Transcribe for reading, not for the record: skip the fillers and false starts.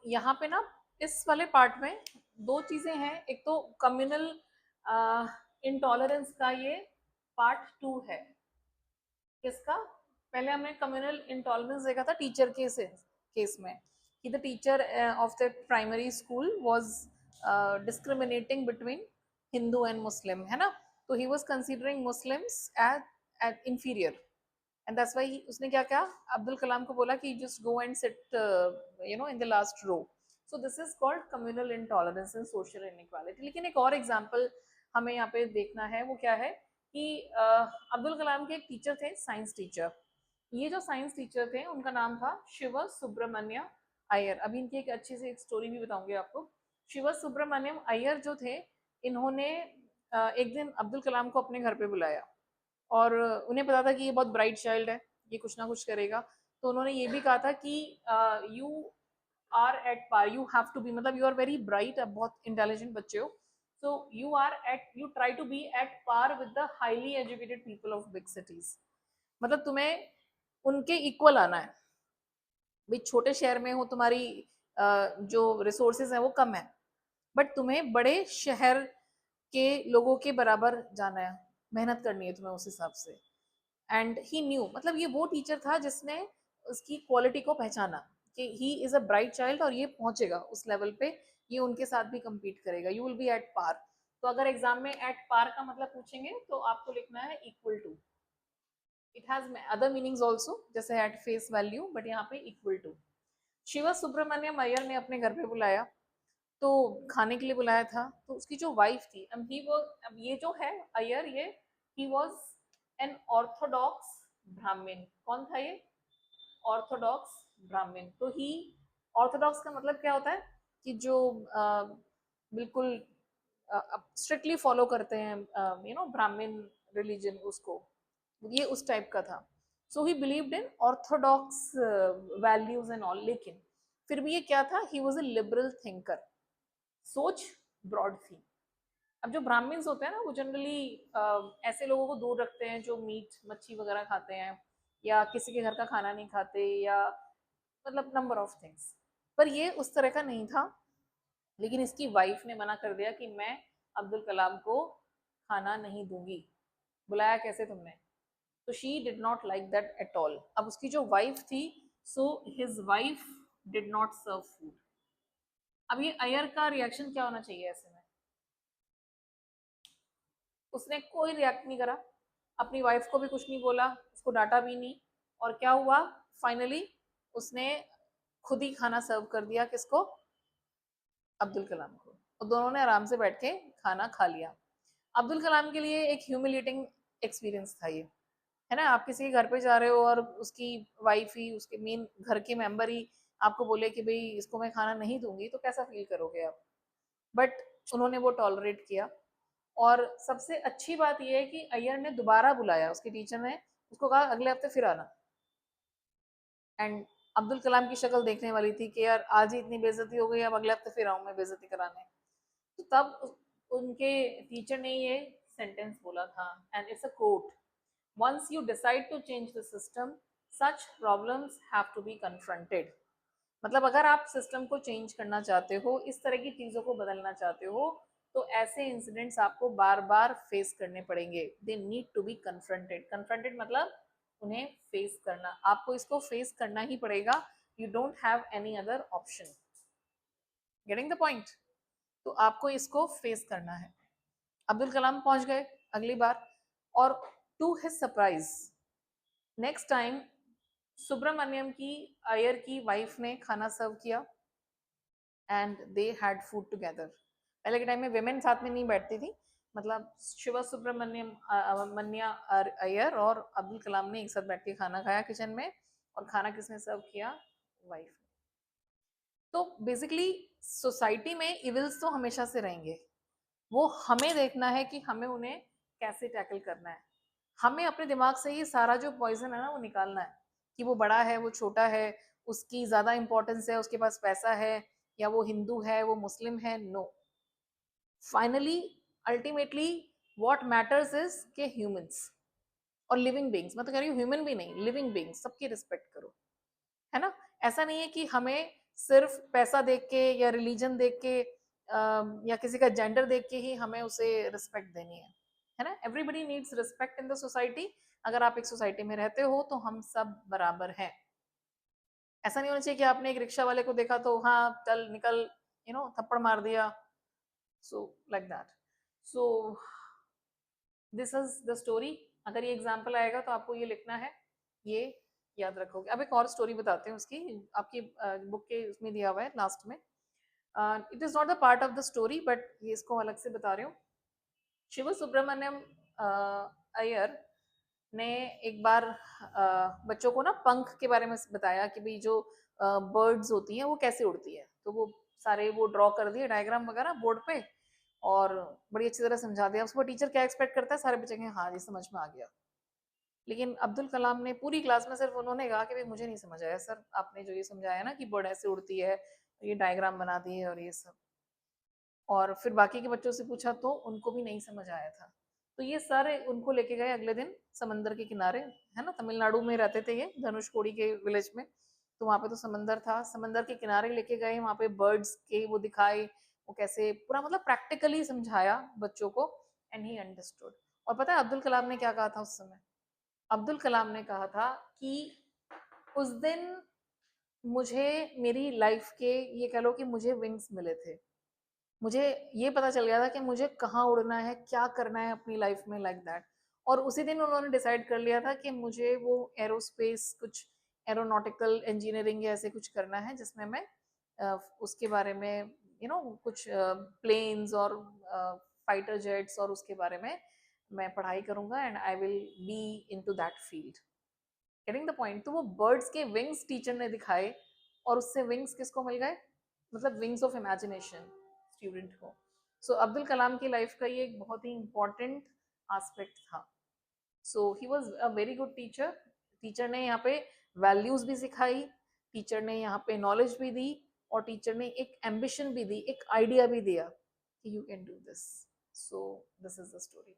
यहाँ पे ना इस वाले पार्ट में दो चीजें हैं। एक तो कम्युनल इंटॉलरेंस का ये पार्ट 2 है। किसका? पहले हमने कम्युनल इंटॉलरेंस देखा था टीचर के केस में कि the teacher of the primary school was discriminating between Hindu and Muslim, है ना। तो he was considering Muslims as inferior and that's why उसने क्या किया, अब्दुल कलाम को बोला कि just go and sit in the last row. So this is called communal intolerance and social inequality. लेकिन एक और एग्जांपल हमें यहाँ पे देखना है, वो क्या है कि अब्दुल कलाम के एक टीचर थे, साइंस टीचर। ये जो साइंस टीचर थे उनका नाम था शिव सुब्रमण्य अय्यर। अभी इनकी एक अच्छी सी एक स्टोरी भी बताऊंगी आपको। शिव सुब्रमण्यम अय्यर जो थे, इन्होंने एक दिन अब्दुल कलाम को अपने घर पे बुलाया और उन्हें पता था कि ये बहुत ब्राइट चाइल्ड है, ये कुछ ना कुछ करेगा। तो उन्होंने ये भी कहा था कि you are at par, you have to be, मतलब यू आर वेरी ब्राइट, अब बहुत इंटेलिजेंट बच्चे हो, so you try to be at par with the highly educated people of big cities. मतलब तुम्हें उनके इक्वल आना है। भाई छोटे शहर में हो, तुम्हारी जो रिसोर्सेज है वो कम है, बट तुम्हें बड़े शहर के लोगों के बराबर जाना है, मेहनत करनी है तुम्हें उस हिसाब से। एंड ही न्यू, मतलब ये वो टीचर था जिसने उसकी क्वालिटी को पहचाना कि he is a bright child और ये पहुंचेगा उस लेवल पे, ये उनके साथ भी compete करेगा, you will be at par. तो अगर एग्जाम में एट पार का मतलब पूछेंगे तो आपको लिखना है equal to. It has other meanings also, जैसे एट फेस वैल्यू, बट यहाँ पे इक्वल टू। शिव सुब्रमण्यम अय्यर ने अपने घर पे बुलाया, तो खाने के लिए बुलाया था। तो उसकी जो वाइफ थी, अब ये जो है अय्यर, ये ही वॉज एन ऑर्थोडॉक्स ब्राह्मण। कौन था ये? ऑर्थोडॉक्स ब्राह्मण। तो ही, ऑर्थोडॉक्स का मतलब क्या होता है कि जो बिल्कुल स्ट्रिक्टली फॉलो करते हैं ब्राह्मण रिलीजन, उसको, ये उस टाइप का था। So he believed in orthodox values and all. लेकिन फिर भी ये क्या था, he was a liberal thinker, सोच ब्रॉड थी। अब जो ब्राह्मण्स होते हैं ना, वो जनरली ऐसे लोगों को दूर रखते हैं जो मीट मच्छी वगैरह खाते हैं, या किसी के घर का खाना नहीं खाते, या मतलब नंबर ऑफ थिंग्स। पर ये उस तरह का नहीं था। लेकिन इसकी वाइफ ने मना कर दिया कि मैं अब्दुल कलाम को खाना नहीं दूंगी। बुलाया कैसे तुमने? तो she did not like that at all. अब उसकी जो वाइफ थी, so his wife did not serve food. अब ये अयर का रिएक्शन क्या होना चाहिए ऐसे में? उसने कोई रिएक्ट नहीं करा, अपनी वाइफ को भी कुछ नहीं बोला, उसको डांटा भी नहीं। और क्या हुआ, फाइनली उसने खुद ही खाना सर्व कर दिया, किसको? अब्दुल कलाम को। और दोनों ने आराम से बैठ के खाना खा लिया। अब्दुल कलाम के लिए एक ह्यूमिलेटिंग एक्सपीरियंस था ये, है ना। आप किसी के घर पे जा रहे हो और उसकी वाइफ ही, उसके मेन घर के मेंबर ही आपको बोले कि भाई इसको मैं खाना नहीं दूंगी, तो कैसा फील करोगे आप? बट उन्होंने वो टॉलरेट किया। और सबसे अच्छी बात यह है कि अय्यर ने दोबारा बुलाया, उसके टीचर ने उसको कहा अगले हफ्ते फिर आना। एंड अब्दुल कलाम की शक्ल देखने वाली थी कि यार आज ही इतनी बेइज्जती हो गई, अब अगले हफ्ते फिर आऊं मैं बेइज्जती कराने। तो तब उनके टीचर ने ये सेंटेंस बोला था, and it's a quote: once you decide to change the system, such problems have to be confronted। मतलब अगर आप सिस्टम को चेंज करना चाहते हो, इस तरह की चीजों को बदलना चाहते हो, तो ऐसे इंसिडेंट्स आपको बार बार फेस करने पड़ेंगे। They need to be confronted. Confronted मतलब उन्हें फेस करना, आपको इसको फेस करना ही पड़ेगा। You don't have any other option. Getting the point? तो आपको इसको फेस करना है। अब्दुल कलाम पहुंच गए अगली बार, और to his surprise next time Subramaniam की, अय्यर की वाइफ ने खाना सर्व किया and they had food together. पहले के टाइम में वेमेन साथ में नहीं बैठती थी, मतलब शिव सुब्रमण्यम मन्या अय्यर और अब्दुल कलाम ने एक साथ बैठ के खाना खाया किचन में। और खाना किसने सर्व किया? वाइफ। तो बेसिकली सोसाइटी में इविल्स तो हमेशा से रहेंगे, वो हमें देखना है कि हमें उन्हें कैसे टैकल करना है। हमें अपने दिमाग से ये सारा जो पॉइजन है ना, वो निकालना है कि वो बड़ा है, वो छोटा है, उसकी ज्यादा इंपॉर्टेंस है, उसके पास पैसा है, या वो हिंदू है, वो मुस्लिम है। No, finally ultimately what matters is के ह्यूमंस और लिविंग बींग्स, मतलब कह रही हूँ ह्यूमन भी नहीं, लिविंग बींग्स, सबकी रिस्पेक्ट करो, है ना। ऐसा नहीं है कि हमें सिर्फ पैसा देख के या रिलीजन देख के या किसी का जेंडर देख के ही हमें उसे रिस्पेक्ट देनी है ना। Everybody needs respect in the society. अगर आप एक सोसाइटी में रहते हो तो हम सब बराबर हैं। ऐसा नहीं होना चाहिए कि आपने एक रिक्शा वाले को देखा तो हाँ चल निकल, थप्पड़ मार दिया। So like that. So this is the story. अगर ये एग्जाम्पल आएगा तो आपको ये लिखना है, ये याद रखोगे। अब एक और स्टोरी बताते हैं उसकी, आपकी बुक के उसमें दिया हुआ है लास्ट में। It is not the part of the story but ये इसको अलग से बता रही हूँ। शिव सुब्रमण्यम अय्यर ने एक बार बच्चों को ना पंख के बारे में बताया कि भाई जो बर्ड्स होती हैं वो कैसे उड़ती है। तो वो सारे वो ड्रॉ कर दिए डायग्राम वगैरह बोर्ड पे और बड़ी अच्छी तरह समझा दिया। उसको टीचर क्या एक्सपेक्ट करता है, सारे बच्चे कहें हाँ जी समझ में आ गया। लेकिन अब्दुल कलाम ने पूरी क्लास में सिर्फ उन्होंने कहा कि भाई मुझे नहीं समझ आया सर, आपने जो ये समझाया ना कि बर्ड ऐसे उड़ती है, ये डायग्राम बना दी है और ये सब। और फिर बाकी के बच्चों से पूछा तो उनको भी नहीं समझ आया था। तो ये सारे उनको लेके गए अगले दिन समंदर के किनारे, है ना, तमिलनाडु में रहते थे ये, धनुषकोडी के विलेज में। तो वहां पे तो समंदर था, समंदर के किनारे लेके गए, वहां पे बर्ड्स के वो दिखाए, वो कैसे पूरा मतलब प्रैक्टिकली समझाया बच्चों को, एंड ही अंडरस्टूड। और पता है अब्दुल कलाम ने क्या कहा था उस समय? अब्दुल कलाम ने कहा था कि उस दिन मुझे मेरी लाइफ के, ये कह लो कि मुझे विंग्स मिले थे। मुझे ये पता चल गया था कि मुझे कहाँ उड़ना है, क्या करना है अपनी लाइफ में, लाइक दैट। और उसी दिन उन्होंने डिसाइड कर लिया था कि मुझे वो एरोस्पेस, कुछ एरोनॉटिकल इंजीनियरिंग या ऐसे कुछ करना है जिसमें मैं उसके बारे में कुछ प्लेन्स और फाइटर जेट्स और उसके बारे में मैं पढ़ाई करूंगा, and I will be into that field. Getting the point? तो वो बर्ड्स के विंग्स टीचर ने दिखाए, और उससे विंग्स किसको मिल गए? मतलब विंग्स ऑफ इमेजिनेशन स्टूडेंट को। सो अब्दुल कलाम की लाइफ का ये एक बहुत ही इंपॉर्टेंट एस्पेक्ट था। So he was a very good teacher. Teacher ने यहाँ पे वैल्यूज भी सिखाई, टीचर ने यहाँ पे नॉलेज भी दी, और टीचर ने एक एम्बिशन भी दी, एक आइडिया भी दिया कि you can do this. So this is the story.